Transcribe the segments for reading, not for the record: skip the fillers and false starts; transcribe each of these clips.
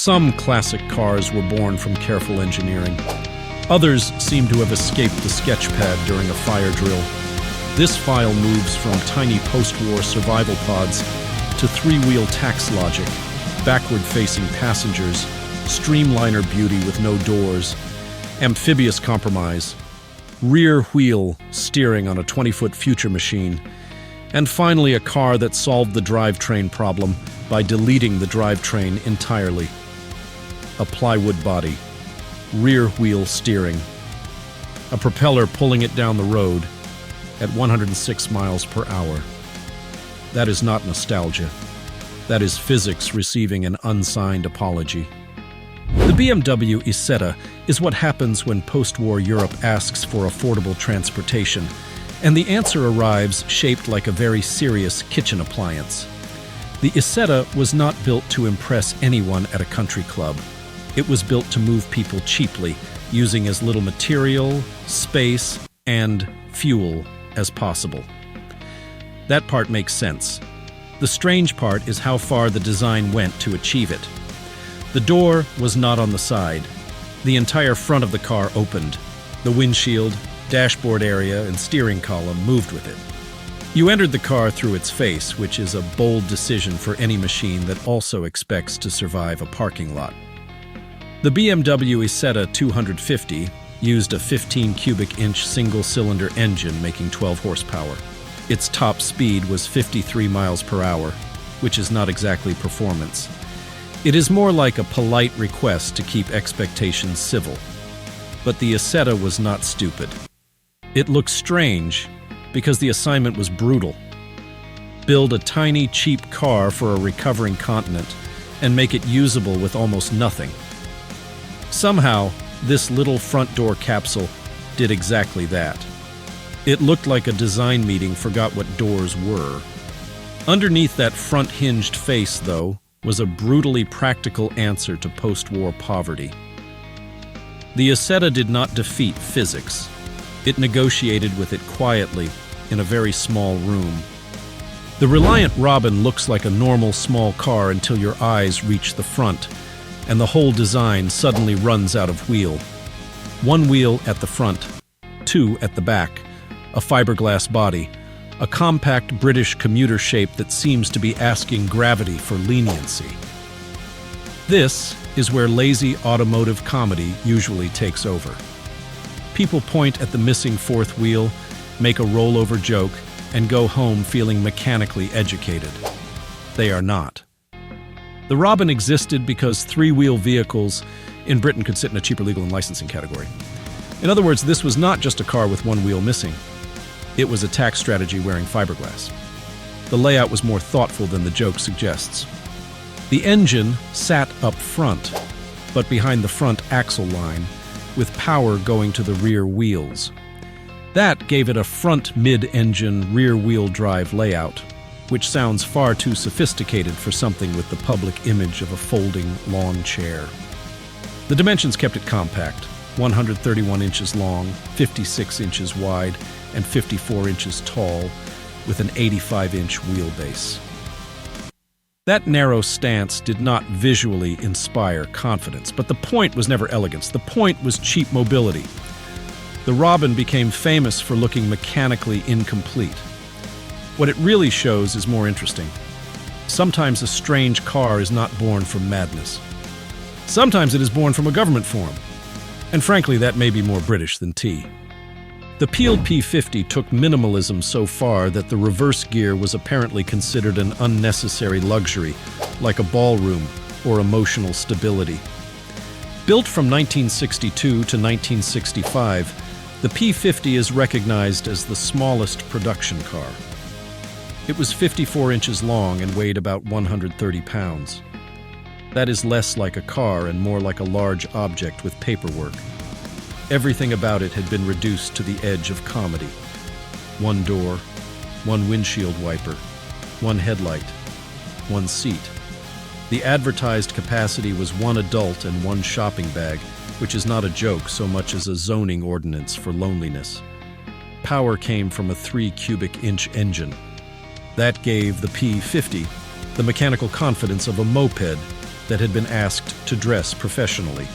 Some classic cars were born from careful engineering. Others seem to have escaped the sketchpad during a fire drill. This file moves from tiny post-war survival pods to three-wheel tax logic, backward-facing passengers, streamliner beauty with no doors, amphibious compromise, rear wheel steering on a 20-foot future machine, and finally a car that solved the drivetrain problem by deleting the drivetrain entirely. A plywood body, rear wheel steering, a propeller pulling it down the road at 106 miles per hour. That is not nostalgia. That is physics receiving an unsigned apology. The BMW Isetta is what happens when post-war Europe asks for affordable transportation, and the answer arrives shaped like a very serious kitchen appliance. The Isetta was not built to impress anyone at a country club. It was built to move people cheaply, using as little material, space, and fuel as possible. That part makes sense. The strange part is how far the design went to achieve it. The door was not on the side. The entire front of the car opened. The windshield, dashboard area, and steering column moved with it. You entered the car through its face, which is a bold decision for any machine that also expects to survive a parking lot. The BMW Isetta 250 used a 15 cubic inch single-cylinder engine making 12 horsepower. Its top speed was 53 miles per hour, which is not exactly performance. It is more like a polite request to keep expectations civil. But the Isetta was not stupid. It looked strange because the assignment was brutal. Build a tiny, cheap car for a recovering continent and make it usable with almost nothing. Somehow, this little front door capsule did exactly that. It looked like a design meeting forgot what doors were. Underneath that front-hinged face, though, was a brutally practical answer to post-war poverty. The Isetta did not defeat physics. It negotiated with it quietly in a very small room. The Reliant Robin looks like a normal small car until your eyes reach the front, and the whole design suddenly runs out of wheel. One wheel at the front, two at the back, a fiberglass body, a compact British commuter shape that seems to be asking gravity for leniency. This is where lazy automotive comedy usually takes over. People point at the missing fourth wheel, make a rollover joke, and go home feeling mechanically educated. They are not. The Robin existed because three-wheel vehicles in Britain could sit in a cheaper legal and licensing category. In other words, this was not just a car with one wheel missing. It was a tax strategy wearing fiberglass. The layout was more thoughtful than the joke suggests. The engine sat up front, but behind the front axle line, with power going to the rear wheels. That gave it a front mid-engine rear-wheel drive layout, which sounds far too sophisticated for something with the public image of a folding lawn chair. The dimensions kept it compact, 131 inches long, 56 inches wide, and 54 inches tall, with an 85-inch wheelbase. That narrow stance did not visually inspire confidence, but the point was never elegance. The point was cheap mobility. The Robin became famous for looking mechanically incomplete. What it really shows is more interesting. Sometimes a strange car is not born from madness. Sometimes it is born from a government forum. And frankly, that may be more British than tea. The peeled P50 took minimalism so far that the reverse gear was apparently considered an unnecessary luxury, like a ballroom or emotional stability. Built from 1962 to 1965, the P50 is recognized as the smallest production car. It was 54 inches long and weighed about 130 pounds. That is less like a car and more like a large object with paperwork. Everything about it had been reduced to the edge of comedy. One door, one windshield wiper, one headlight, one seat. The advertised capacity was one adult and one shopping bag, which is not a joke so much as a zoning ordinance for loneliness. Power came from a 3 cubic inch engine. That gave the P50 the mechanical confidence of a moped that had been asked to dress professionally.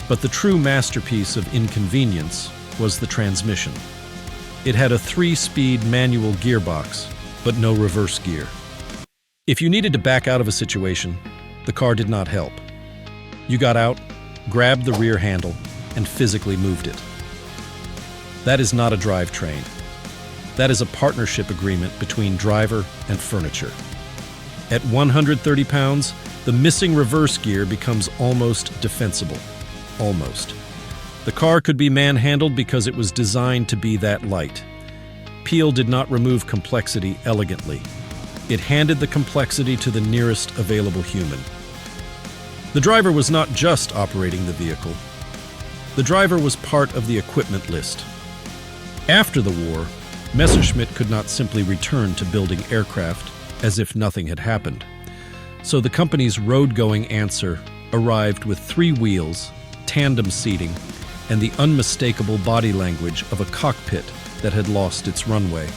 But the true masterpiece of inconvenience was the transmission. It had a 3-speed manual gearbox, but no reverse gear. If you needed to back out of a situation, the car did not help. You got out, grabbed the rear handle, and physically moved it. That is not a drivetrain. That is a partnership agreement between driver and furniture. At 130 pounds, the missing reverse gear becomes almost defensible. Almost. The car could be manhandled because it was designed to be that light. Peel did not remove complexity elegantly. It handed the complexity to the nearest available human. The driver was not just operating the vehicle. The driver was part of the equipment list. After the war, Messerschmitt could not simply return to building aircraft as if nothing had happened. So the company's road-going answer arrived with 3 wheels, tandem seating, and the unmistakable body language of a cockpit that had lost its runway.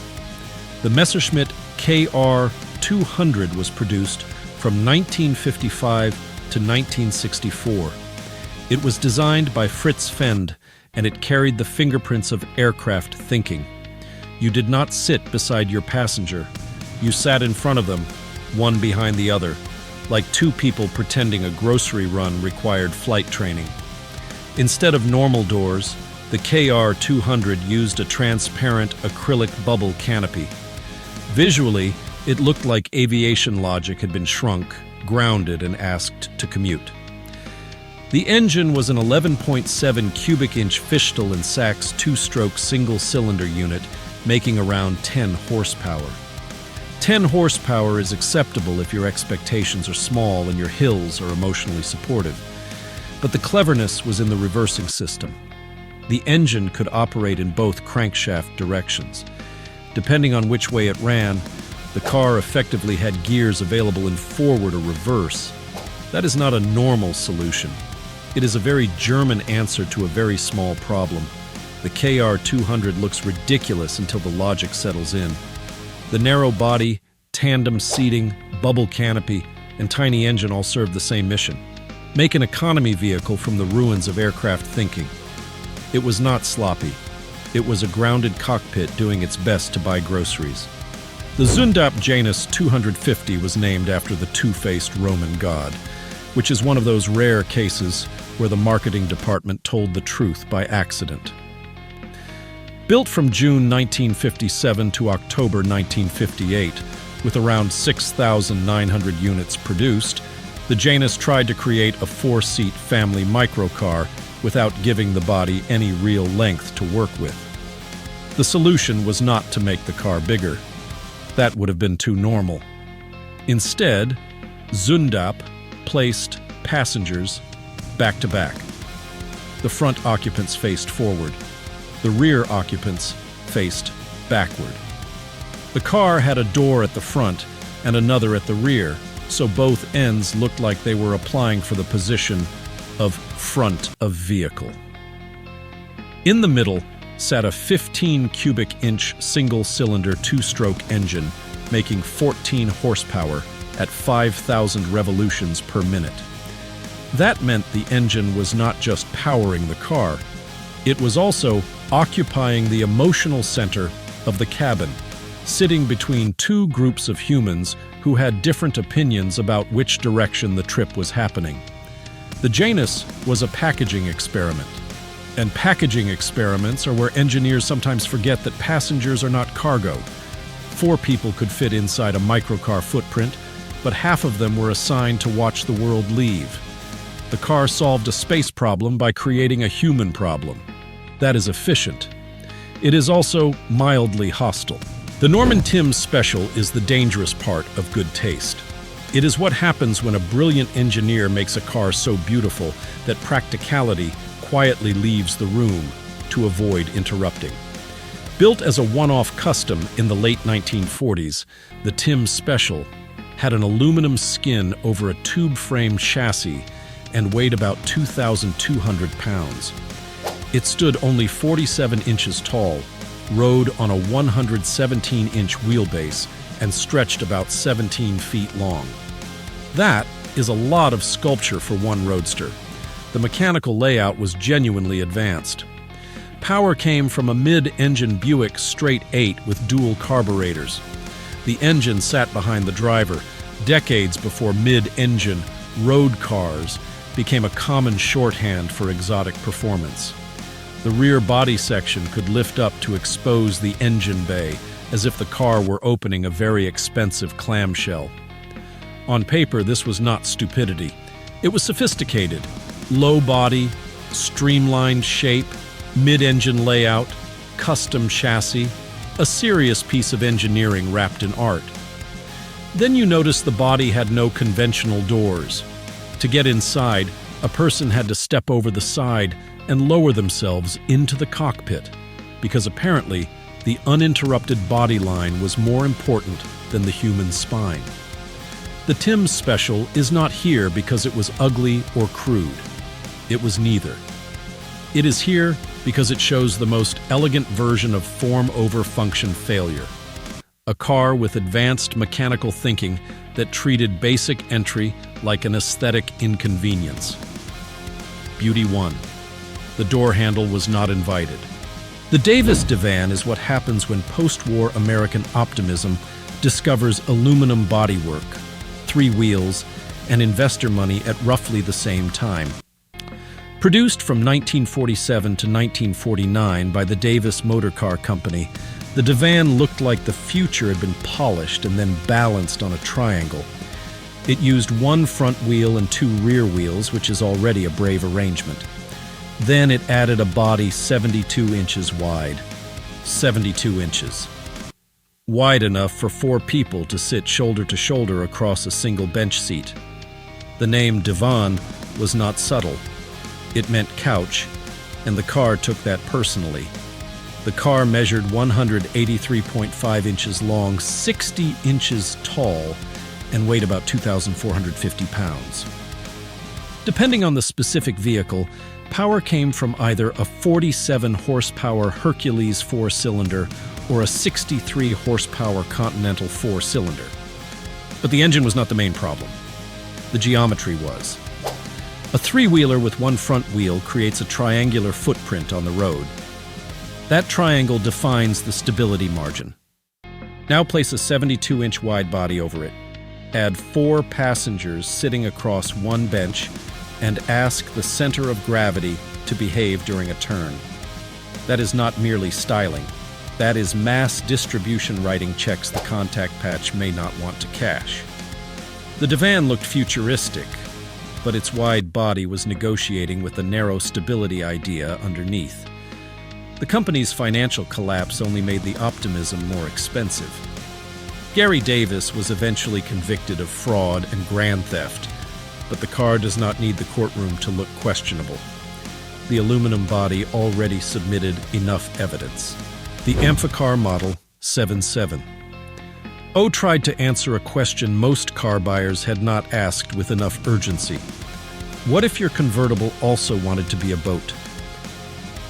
The Messerschmitt KR-200 was produced from 1955 to 1964. It was designed by Fritz Fend, and it carried the fingerprints of aircraft thinking. You did not sit beside your passenger. You sat in front of them, one behind the other, like 2 people pretending a grocery run required flight training. Instead of normal doors, the KR-200 used a transparent acrylic bubble canopy. Visually, it looked like aviation logic had been shrunk, grounded, and asked to commute. The engine was an 11.7 cubic inch Fichtel and Sachs 2-stroke single-cylinder unit, making around 10 horsepower. 10 horsepower is acceptable if your expectations are small and your hills are emotionally supportive. But the cleverness was in the reversing system. The engine could operate in both crankshaft directions. Depending on which way it ran, the car effectively had gears available in forward or reverse. That is not a normal solution. It is a very German answer to a very small problem. The KR-200 looks ridiculous until the logic settles in. The narrow body, tandem seating, bubble canopy, and tiny engine all serve the same mission. Make an economy vehicle from the ruins of aircraft thinking. It was not sloppy. It was a grounded cockpit doing its best to buy groceries. The Zündap Janus 250 was named after the two-faced Roman god, which is one of those rare cases where the marketing department told the truth by accident. Built from June 1957 to October 1958, with around 6,900 units produced, the Janus tried to create a 4-seat family microcar without giving the body any real length to work with. The solution was not to make the car bigger. That would have been too normal. Instead, Zündap placed passengers back to back. The front occupants faced forward. The rear occupants faced backward. The car had a door at the front and another at the rear, so both ends looked like they were applying for the position of front of vehicle. In the middle sat a 15 cubic inch single-cylinder 2-stroke engine making 14 horsepower at 5,000 revolutions per minute. That meant the engine was not just powering the car, it was also occupying the emotional center of the cabin, sitting between 2 groups of humans who had different opinions about which direction the trip was happening. The Janus was a packaging experiment, and packaging experiments are where engineers sometimes forget that passengers are not cargo. 4 people could fit inside a microcar footprint, but half of them were assigned to watch the world leave. The car solved a space problem by creating a human problem. That is efficient. It is also mildly hostile. The Norman Timms Special is the dangerous part of good taste. It is what happens when a brilliant engineer makes a car so beautiful that practicality quietly leaves the room to avoid interrupting. Built as a one-off custom in the late 1940s, the Timms Special had an aluminum skin over a tube-frame chassis and weighed about 2,200 pounds. It stood only 47 inches tall, rode on a 117-inch wheelbase, and stretched about 17 feet long. That is a lot of sculpture for one roadster. The mechanical layout was genuinely advanced. Power came from a mid-engine Buick straight 8 with dual carburetors. The engine sat behind the driver, decades before mid-engine road cars became a common shorthand for exotic performance. The rear body section could lift up to expose the engine bay, as if the car were opening a very expensive clamshell. On paper, this was not stupidity. It was sophisticated. Low body, streamlined shape, mid-engine layout, custom chassis, a serious piece of engineering wrapped in art. Then you notice the body had no conventional doors. To get inside, a person had to step over the side and lower themselves into the cockpit, because apparently the uninterrupted body line was more important than the human spine. The Tim's special is not here because it was ugly or crude. It was neither. It is here because it shows the most elegant version of form over function failure. A car with advanced mechanical thinking that treated basic entry like an aesthetic inconvenience. Beauty 1. The door handle was not invited. The Davis divan is what happens when post-war American optimism discovers aluminum bodywork, 3 wheels, and investor money at roughly the same time. Produced from 1947 to 1949 by the Davis Motor Car Company, the divan looked like the future had been polished and then balanced on a triangle. It used 1 front wheel and 2 rear wheels, which is already a brave arrangement. Then it added a body 72 inches wide. 72 inches. Wide enough for 4 people to sit shoulder to shoulder across a single bench seat. The name divan was not subtle. It meant couch, and the car took that personally. The car measured 183.5 inches long, 60 inches tall, and weighed about 2,450 pounds. Depending on the specific vehicle, power came from either a 47-horsepower Hercules 4-cylinder or a 63-horsepower Continental 4-cylinder. But the engine was not the main problem. The geometry was. A 3-wheeler with 1 front wheel creates a triangular footprint on the road. That triangle defines the stability margin. Now place a 72-inch wide body over it. Add 4 passengers sitting across 1 bench and ask the center of gravity to behave during a turn. That is not merely styling. That is mass distribution writing checks the contact patch may not want to cash. The divan looked futuristic, but its wide body was negotiating with the narrow stability idea underneath. The company's financial collapse only made the optimism more expensive. Gary Davis was eventually convicted of fraud and grand theft, but the car does not need the courtroom to look questionable. The aluminum body already submitted enough evidence. The Amphicar Model 77. O tried to answer a question most car buyers had not asked with enough urgency. What if your convertible also wanted to be a boat?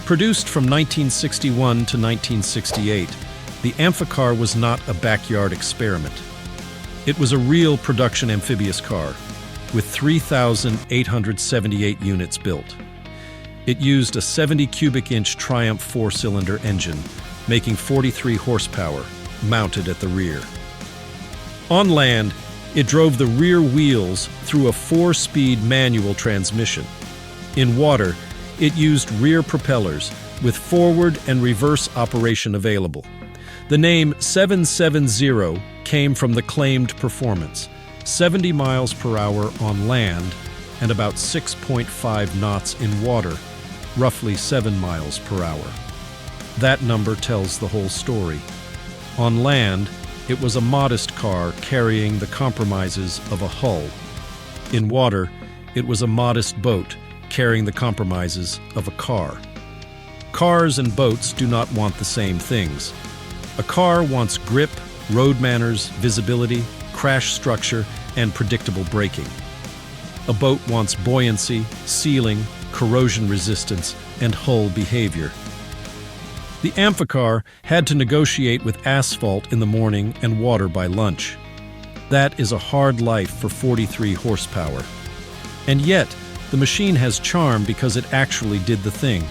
Produced from 1961 to 1968, the Amphicar was not a backyard experiment. It was a real production amphibious car, with 3,878 units built. It used a 70 cubic inch Triumph 4-cylinder engine, making 43 horsepower, mounted at the rear. On land, it drove the rear wheels through a 4-speed manual transmission. In water, it used rear propellers with forward and reverse operation available. The name 770 came from the claimed performance, 70 miles per hour on land and about 6.5 knots in water, roughly 7 miles per hour. That number tells the whole story. On land, it was a modest car carrying the compromises of a hull. In water, it was a modest boat carrying the compromises of a car. Cars and boats do not want the same things. A car wants grip, road manners, visibility, crash structure, and predictable braking. A boat wants buoyancy, sealing, corrosion resistance, and hull behavior. The Amphicar had to negotiate with asphalt in the morning and water by lunch. That is a hard life for 43 horsepower. And yet, the machine has charm because it actually did the thing.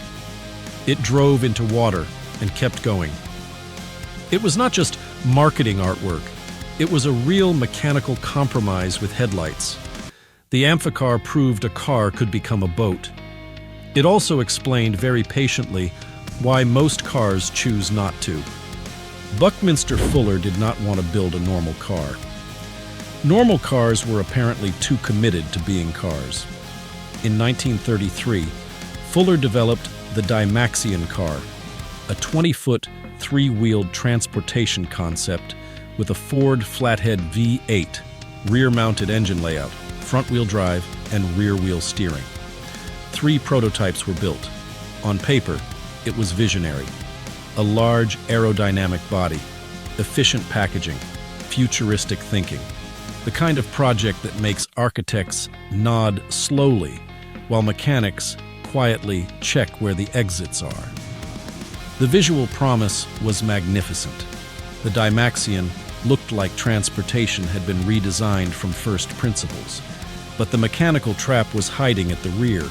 It drove into water and kept going. It was not just marketing artwork. It was a real mechanical compromise with headlights. The amphicar proved a car could become a boat. It also explained very patiently why most cars choose not to. Buckminster Fuller did not want to build a normal car. Normal cars were apparently too committed to being cars. In 1933, Fuller developed the Dymaxion car, a 20-foot, three-wheeled transportation concept with a Ford Flathead V8, rear-mounted engine layout, front-wheel drive, and rear-wheel steering. 3 prototypes were built. On paper, it was visionary. A large aerodynamic body, efficient packaging, futuristic thinking. The kind of project that makes architects nod slowly while mechanics quietly check where the exits are. The visual promise was magnificent. The Dymaxion looked like transportation had been redesigned from first principles, but the mechanical trap was hiding at the rear.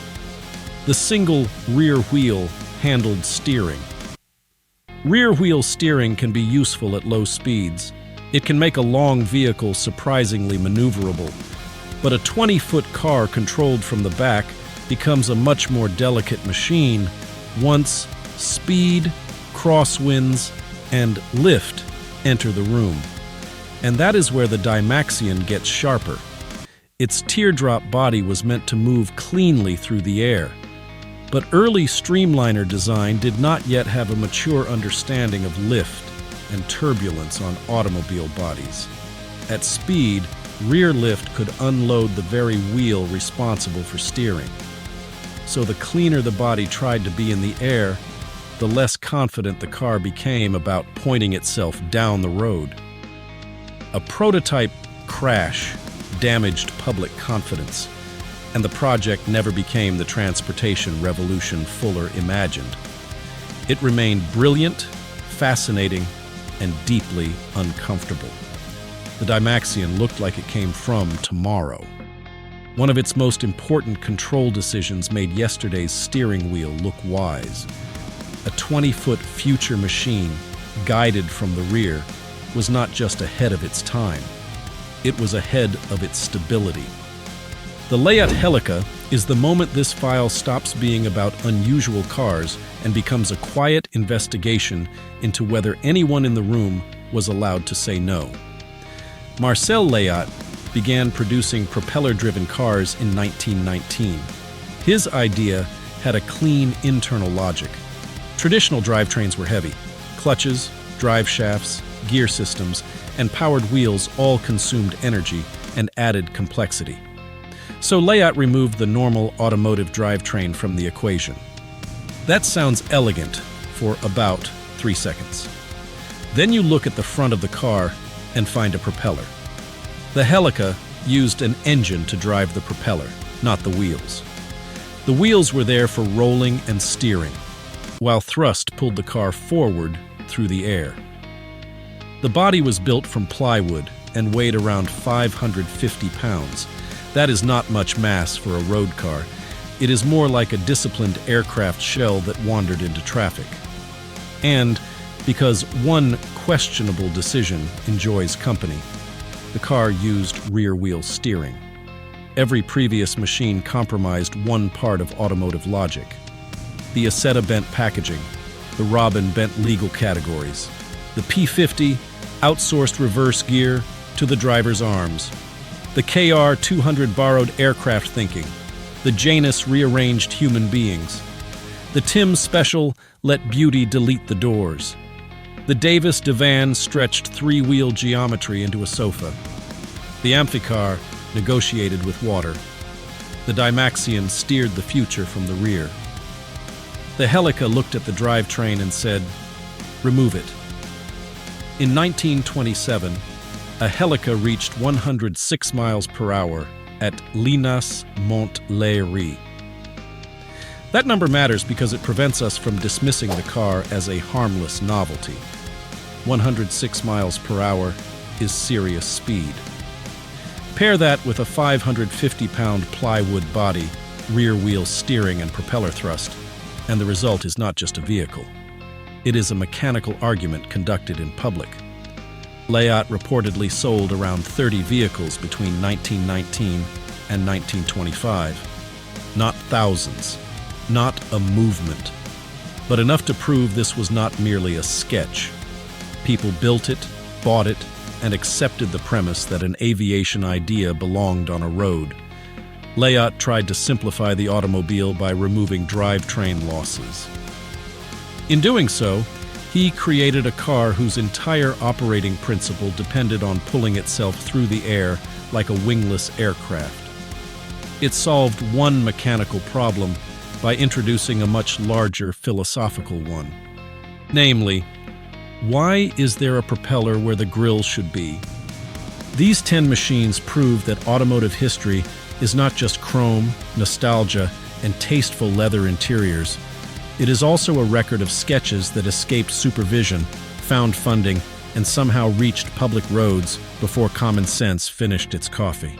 The single rear wheel handled steering. Rear wheel steering can be useful at low speeds. It can make a long vehicle surprisingly maneuverable, but a 20-foot car controlled from the back becomes a much more delicate machine once speed, crosswinds, and lift enter the room. And that is where the Dymaxion gets sharper. Its teardrop body was meant to move cleanly through the air. But early streamliner design did not yet have a mature understanding of lift and turbulence on automobile bodies. At speed, rear lift could unload the very wheel responsible for steering. So the cleaner the body tried to be in the air, the less confident the car became about pointing itself down the road. A prototype crash damaged public confidence, and the project never became the transportation revolution Fuller imagined. It remained brilliant, fascinating, and deeply uncomfortable. The Dymaxion looked like it came from tomorrow. One of its most important control decisions made yesterday's steering wheel look wise. A 20-foot future machine, guided from the rear, was not just ahead of its time. It was ahead of its stability. The Layat Helica is the moment this file stops being about unusual cars and becomes a quiet investigation into whether anyone in the room was allowed to say no. Marcel Layat began producing propeller-driven cars in 1919. His idea had a clean internal logic. Traditional drivetrains were heavy. Clutches, drive shafts, gear systems, and powered wheels all consumed energy and added complexity. So Layat removed the normal automotive drivetrain from the equation. That sounds elegant for about 3 seconds. Then you look at the front of the car and find a propeller. The Helica used an engine to drive the propeller, not the wheels. The wheels were there for rolling and steering, while thrust pulled the car forward through the air. The body was built from plywood and weighed around 550 pounds. That is not much mass for a road car. It is more like a disciplined aircraft shell that wandered into traffic. And because one questionable decision enjoys company, the car used rear-wheel steering. Every previous machine compromised one part of automotive logic. The Aceta bent packaging, the Robin bent legal categories. The P50 outsourced reverse gear to the driver's arms. The KR-200 borrowed aircraft thinking. The Janus rearranged human beings. The Tim Special let beauty delete the doors. The Davis divan stretched three-wheel geometry into a sofa. The Amphicar negotiated with water. The Dymaxion steered the future from the rear. The Helica looked at the drivetrain and said, "Remove it." In 1927, a Helica reached 106 miles per hour at Linas Montlhéry. That number matters because it prevents us from dismissing the car as a harmless novelty. 106 miles per hour is serious speed. Pair that with a 550-pound plywood body, rear wheel steering and propeller thrust, and the result is not just a vehicle. It is a mechanical argument conducted in public. Layat reportedly sold around 30 vehicles between 1919 and 1925. Not thousands, not a movement, but enough to prove this was not merely a sketch. People built it, bought it, and accepted the premise that an aviation idea belonged on a road. Layat tried to simplify the automobile by removing drivetrain losses. In doing so, he created a car whose entire operating principle depended on pulling itself through the air like a wingless aircraft. It solved one mechanical problem by introducing a much larger philosophical one. Namely, why is there a propeller where the grille should be? These 10 machines prove that automotive history is not just chrome, nostalgia, and tasteful leather interiors. It is also a record of sketches that escaped supervision, found funding, and somehow reached public roads before common sense finished its coffee.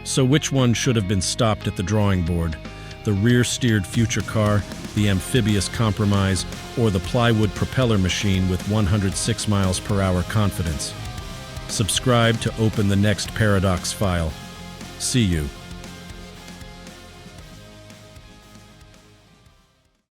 So which one should have been stopped at the drawing board? The rear-steered future car, the amphibious compromise, or the plywood propeller machine with 106 miles per hour confidence? Subscribe to open the next paradox file. See you.